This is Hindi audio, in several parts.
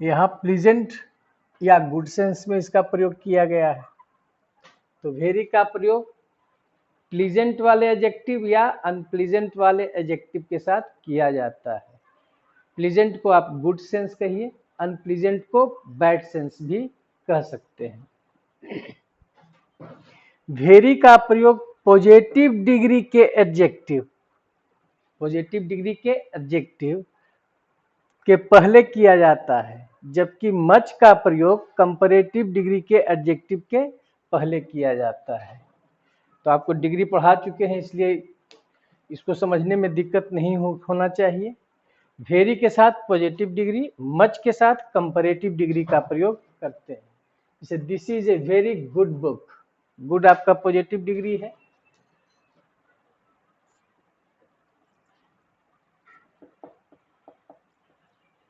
यहाँ प्लीजेंट या गुड सेंस में इसका प्रयोग किया गया है। तो वेरी का प्रयोग प्लीजेंट वाले एडजेक्टिव या अनप्लीजेंट वाले एडजेक्टिव के साथ किया जाता है। प्लीजेंट को आप गुड सेंस कहिए, अनप्लीजेंट को बैड सेंस भी कह सकते हैं। वेरी का प्रयोग पॉजिटिव डिग्री के एडजेक्टिव, पॉजिटिव डिग्री के एडजेक्टिव के पहले किया जाता है, जबकि मच का प्रयोग कंपैरेटिव डिग्री के एडजेक्टिव के पहले किया जाता है। तो आपको डिग्री पढ़ा चुके हैं, इसलिए इसको समझने में दिक्कत नहीं होना चाहिए। वेरी के साथ पॉजिटिव डिग्री, मच के साथ कंपैरेटिव डिग्री का प्रयोग करते हैं। जैसे this is a very good book, good आपका पॉजिटिव डिग्री है।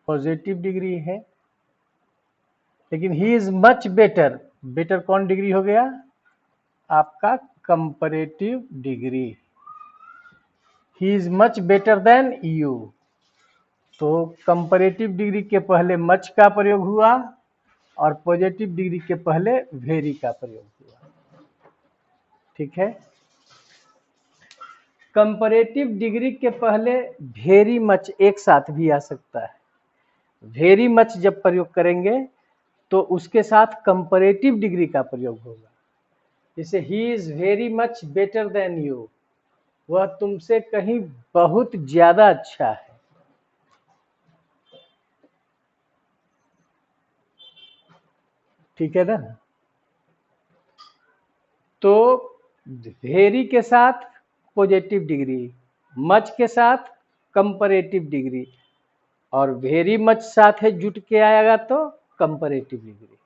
पॉजिटिव डिग्री है, लेकिन he is much better, better कौन डिग्री हो गया? आपका comparative degree. He is much better than you, तो कंपैरेटिव डिग्री के पहले मच का प्रयोग हुआ और पॉजिटिव डिग्री के पहले वेरी का प्रयोग हुआ। ठीक है। कंपैरेटिव डिग्री के पहले वेरी मच एक साथ भी आ सकता है। वेरी मच जब प्रयोग करेंगे तो उसके साथ कंपैरेटिव डिग्री का प्रयोग होगा। जैसे he is very much better than you, वह तुमसे कहीं बहुत ज्यादा अच्छा है। ठीक है ना। तो वेरी के साथ पॉजिटिव डिग्री, मच के साथ कंपैरेटिव डिग्री, और वेरी मच साथ है जुट के आएगा तो कंपैरेटिव डिग्री।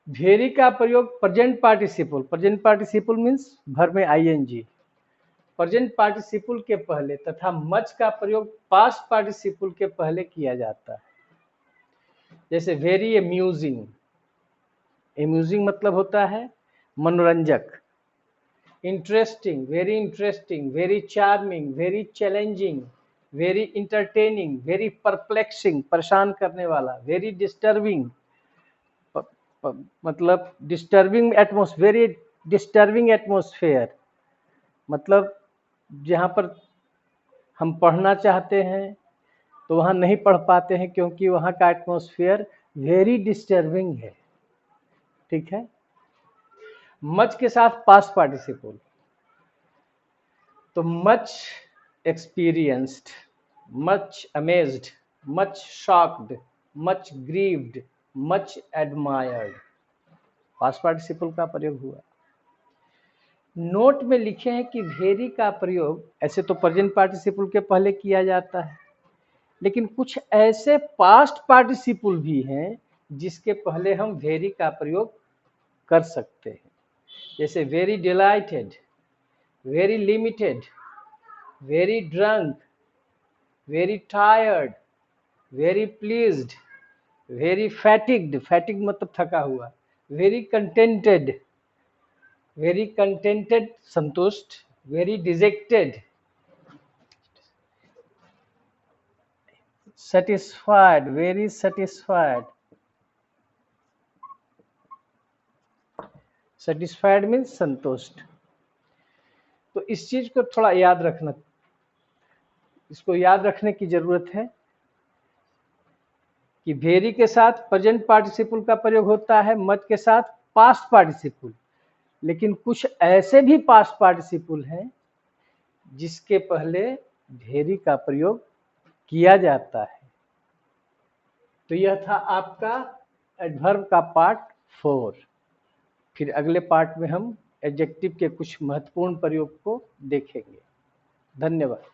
वेरी का प्रयोग present participle, present participle means verb में आईएनजी, प्रेजेंट पार्टिसिपल के पहले, तथा मच का प्रयोग पास्ट पार्टिसिपल के पहले किया जाता है। जैसे वेरी अम्यूजिंग, अम्यूजिंग मतलब होता है मनोरंजक। Interesting, very charming, very challenging, very entertaining, very perplexing, परेशान करने वाला। वेरी डिस्टर्बिंग मतलब disturbing atmosphere, very disturbing atmosphere मतलब जहाँ पर हम पढ़ना चाहते हैं तो वहाँ नहीं पढ़ पाते हैं, क्योंकि वहाँ का एटमोस्फेयर वेरी डिस्टर्बिंग है। ठीक है। मच के साथ पास्ट पार्टिसिपल, तो much experienced, much amazed, much shocked, much grieved, much admired, past participle का प्रयोग हुआ। नोट में लिखे हैं कि वेरी का प्रयोग ऐसे तो प्रेजेंट पार्टिसिपल के पहले किया जाता है, लेकिन कुछ ऐसे पास्ट पार्टिसिपल भी हैं जिसके पहले हम वेरी का प्रयोग कर सकते हैं। जैसे very delighted, very limited, very drunk, very tired, very pleased, very fatigued, fatigue मतलब थका हुआ, वेरी कंटेंटेड, वेरी कंटेंटेड संतुष्ट, very dejected satisfied, very satisfied, satisfied means संतुष्ट। तो इस चीज को थोड़ा याद रखना, इसको याद रखने की जरूरत है कि वेरी के साथ प्रेजेंट पार्टिसिपल का प्रयोग होता है, मच के साथ पास्ट पार्टिसिपल, लेकिन कुछ ऐसे भी पास्ट पार्टिसिपल हैं जिसके पहले वेरी का प्रयोग किया जाता है। तो यह था आपका एडवर्ब का पार्ट 4। फिर अगले पार्ट में हम एडजेक्टिव के कुछ महत्वपूर्ण प्रयोग को देखेंगे। धन्यवाद।